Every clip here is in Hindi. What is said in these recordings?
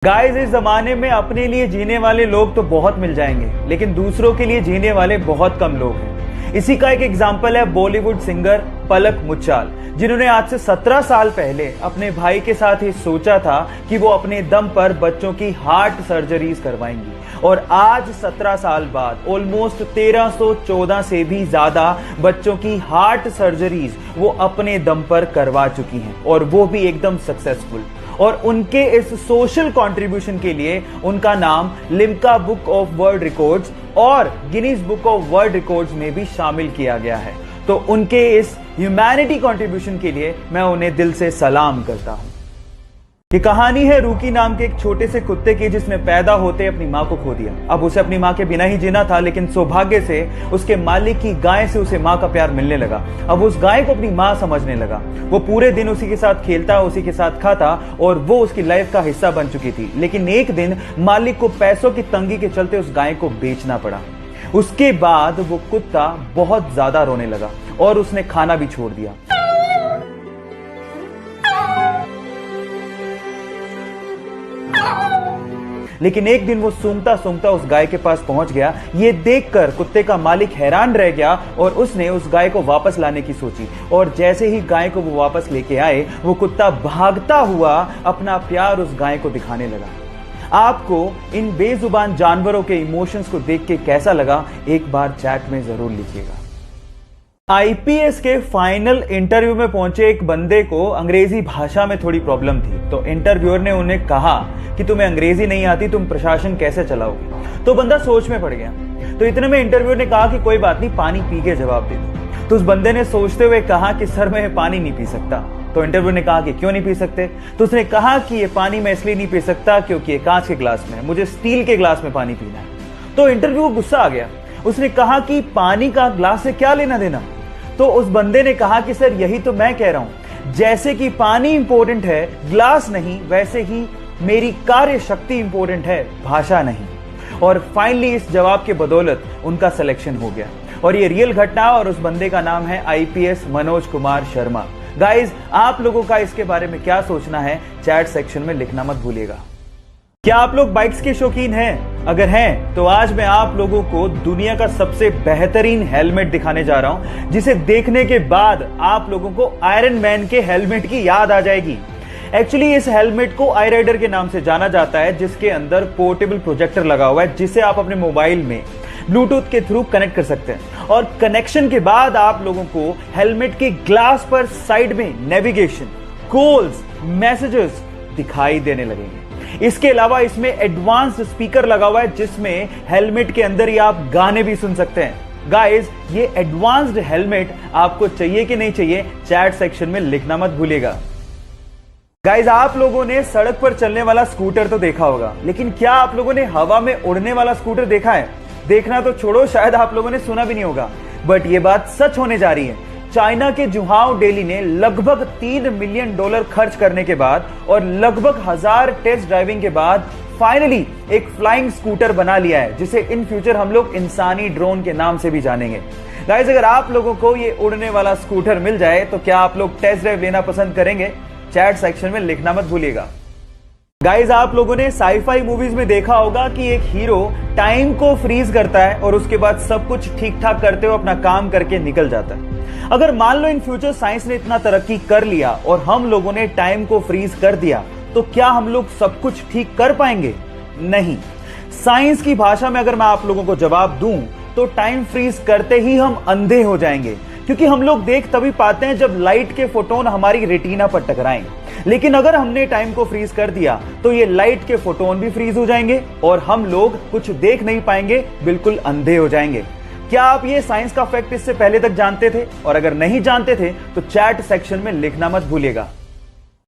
गाइस, इस जमाने में अपने लिए जीने वाले लोग तो बहुत मिल जाएंगे, लेकिन दूसरों के लिए जीने वाले बहुत कम लोग हैं। इसी का एक एग्जाम्पल है बॉलीवुड सिंगर पलक मुच्छाल, जिन्होंने आज से 17 साल पहले अपने भाई के साथ ही सोचा था कि वो अपने दम पर बच्चों की हार्ट सर्जरीज करवाएंगी। और आज 17 साल बाद ऑलमोस्ट 1314 से भी ज्यादा बच्चों की हार्ट सर्जरीज वो अपने दम पर करवा चुकी हैं, और वो भी एकदम सक्सेसफुल। और उनके इस सोशल कंट्रीब्यूशन के लिए उनका नाम Limca book of world records और Guinness book of world records में भी शामिल किया गया है। तो उनके इस ह्यूमैनिटी कंट्रीब्यूशन के लिए मैं उन्हें दिल से सलाम करता हूं। ये कहानी है रूकी नाम के एक छोटे से कुत्ते की, जिसने पैदा होते अपनी मां को खो दिया। अब उसे अपनी मां के बिना ही जीना था, लेकिन सौभाग्य से उसके मालिक की गाय से उसे मां का प्यार मिलने लगा। अब उस गाय को अपनी मां समझने लगा। वो पूरे दिन उसी के साथ खेलता, उसी के साथ खाता, और वो उसकी लाइफ का हिस्सा बन चुकी थी। लेकिन एक दिन मालिक को पैसों की तंगी के चलते उस गाय को बेचना पड़ा। उसके बाद वो कुत्ता बहुत ज्यादा रोने लगा और उसने खाना भी छोड़ दिया। लेकिन एक दिन वो सूंघता सूंघता उस गाय के पास पहुंच गया। ये देखकर कुत्ते का मालिक हैरान रह गया और उसने उस गाय को वापस लाने की सोची। और जैसे ही गाय को वो वापस लेके आए, वो कुत्ता भागता हुआ अपना प्यार उस गाय को दिखाने लगा। आपको इन बेजुबान जानवरों के इमोशंस को देख के कैसा लगा, एक बार चैट में जरूर लिखिएगा। आईपीएस के फाइनल इंटरव्यू में पहुंचे एक बंदे को अंग्रेजी भाषा में थोड़ी प्रॉब्लम थी, तो इंटरव्यूअर ने उन्हें कहा कि तुम्हें अंग्रेजी नहीं आती, तुम प्रशासन कैसे चलाओगे। तो बंदा सोच में पड़ गया। तो इतने में इंटरव्यूअर ने कहा कि कोई बात नहीं, पानी पी के जवाब दे दो। तो उस बंदे ने सोचते हुए कहा कि सर मैं पानी नहीं पी सकता। तो इंटरव्यूअर ने कहा कि क्यों नहीं पी सकते। तो उसने कहा कि ये पानी मैं इसलिए नहीं पी सकता क्योंकि ये कांच के ग्लास में है, मुझे स्टील के ग्लास में पानी पीना है। तो इंटरव्यू को गुस्सा आ गया। उसने कहा कि पानी का ग्लास से क्या लेना देना। तो उस बंदे ने कहा कि सर यही तो मैं कह रहा हूं, जैसे कि पानी इंपॉर्टेंट है, ग्लास नहीं, वैसे ही मेरी कार्य शक्ति इंपॉर्टेंट है, भाषा नहीं। और फाइनली इस जवाब के बदौलत उनका सिलेक्शन हो गया। और ये रियल घटना, और उस बंदे का नाम है आईपीएस मनोज कुमार शर्मा। गाइज, आप लोगों का इसके बारे में क्या सोचना है, चैट सेक्शन में लिखना मत भूलिएगा। क्या आप लोग बाइक्स के शौकीन हैं? अगर हैं तो आज मैं आप लोगों को दुनिया का सबसे बेहतरीन हेलमेट दिखाने जा रहा हूं, जिसे देखने के बाद आप लोगों को आयरन मैन के हेलमेट की याद आ जाएगी। एक्चुअली इस हेलमेट को आई राइडर के नाम से जाना जाता है, जिसके अंदर पोर्टेबल प्रोजेक्टर लगा हुआ है, जिसे आप अपने मोबाइल में ब्लूटूथ के थ्रू कनेक्ट कर सकते हैं। और कनेक्शन के बाद आप लोगों को हेलमेट के ग्लास पर साइड में नेविगेशन, कॉल्स, मैसेजेस दिखाई देने लगेंगे। इसके अलावा इसमें एडवांस्ड स्पीकर लगा हुआ है, जिसमें हेलमेट के अंदर ही आप गाने भी सुन सकते हैं। गाइस, ये एडवांस्ड हेलमेट आपको चाहिए कि नहीं चाहिए, चैट सेक्शन में लिखना मत भूलिएगा। गाइस, आप लोगों ने सड़क पर चलने वाला स्कूटर तो देखा होगा, लेकिन क्या आप लोगों ने हवा में उड़ने वाला स्कूटर देखा है? देखना तो छोड़ो, शायद आप लोगों ने सुना भी नहीं होगा, बट ये बात सच होने जा रही है। चाइना के जुहाओ डेली ने लगभग $3 मिलियन खर्च करने के बाद और लगभग 1000 टेस्ट ड्राइविंग के बाद फाइनली एक फ्लाइंग स्कूटर बना लिया है, जिसे इन फ्यूचर हम लोग इंसानी ड्रोन के नाम से भी जानेंगे। गाइस, अगर आप लोगों को ये उड़ने वाला स्कूटर मिल जाए तो क्या आप लोग टेस्ट ड्राइव लेना पसंद करेंगे? चैट सेक्शन में लिखना मत भूलिएगा। गाइस, आप लोगों ने साईफाई मूवीज में देखा होगा कि एक हीरो टाइम को फ्रीज करता है और उसके बाद सब कुछ ठीक ठाक करते हुए अपना काम करके निकल जाता है। अगर मान लो इन फ्यूचर साइंस ने इतना तरक्की कर लिया और हम लोगों ने टाइम को फ्रीज कर दिया, तो क्या हम लोग सब कुछ ठीक कर पाएंगे? नहीं। साइंस की भाषा में अगर मैं आप लोगों को जवाब दूं तो टाइम फ्रीज करते ही हम अंधे हो जाएंगे, क्योंकि हम लोग देख तभी पाते हैं जब लाइट के फोटोन हमारी रेटिना पर टकराएं। लेकिन अगर हमने टाइम को फ्रीज कर दिया तो ये लाइट के फोटोन भी फ्रीज हो जाएंगे और हम लोग कुछ देख नहीं पाएंगे, बिल्कुल अंधे हो जाएंगे। क्या आप ये साइंस का फैक्ट इससे पहले तक जानते थे? और अगर नहीं जानते थे तो चैट सेक्शन में लिखना मत भूलिएगा।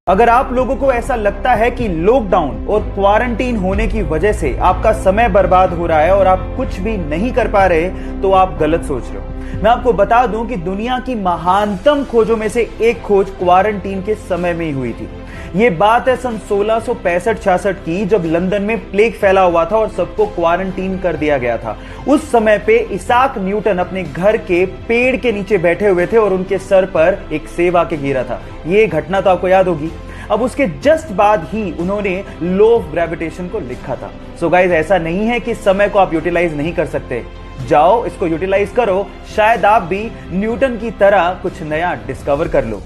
अगर आप लोगों को ऐसा लगता है कि लॉकडाउन और क्वारंटीन होने की वजह से आपका समय बर्बाद हो रहा है और आप कुछ भी नहीं कर पा रहे, तो आप गलत सोच रहे हो। मैं आपको बता दूं कि दुनिया की महानतम खोजों में से एक खोज क्वारंटीन के समय में ही हुई थी। ये बात है सन 1665-66 की, जब लंदन में प्लेग फैला हुआ था और सबको क्वारंटीन कर दिया गया था। उस समय पे इसाक न्यूटन अपने घर के पेड़ के नीचे बैठे हुए थे और उनके सर पर एक सेब आके गिरा था। ये घटना तो आपको याद होगी। अब उसके जस्ट बाद ही उन्होंने लॉ ऑफ ग्रेविटेशन को लिखा था। सो गाइस, ऐसा नहीं है कि समय को आप यूटिलाइज नहीं कर सकते। जाओ, इसको यूटिलाइज करो, शायद आप भी न्यूटन की तरह कुछ नया डिस्कवर कर लो।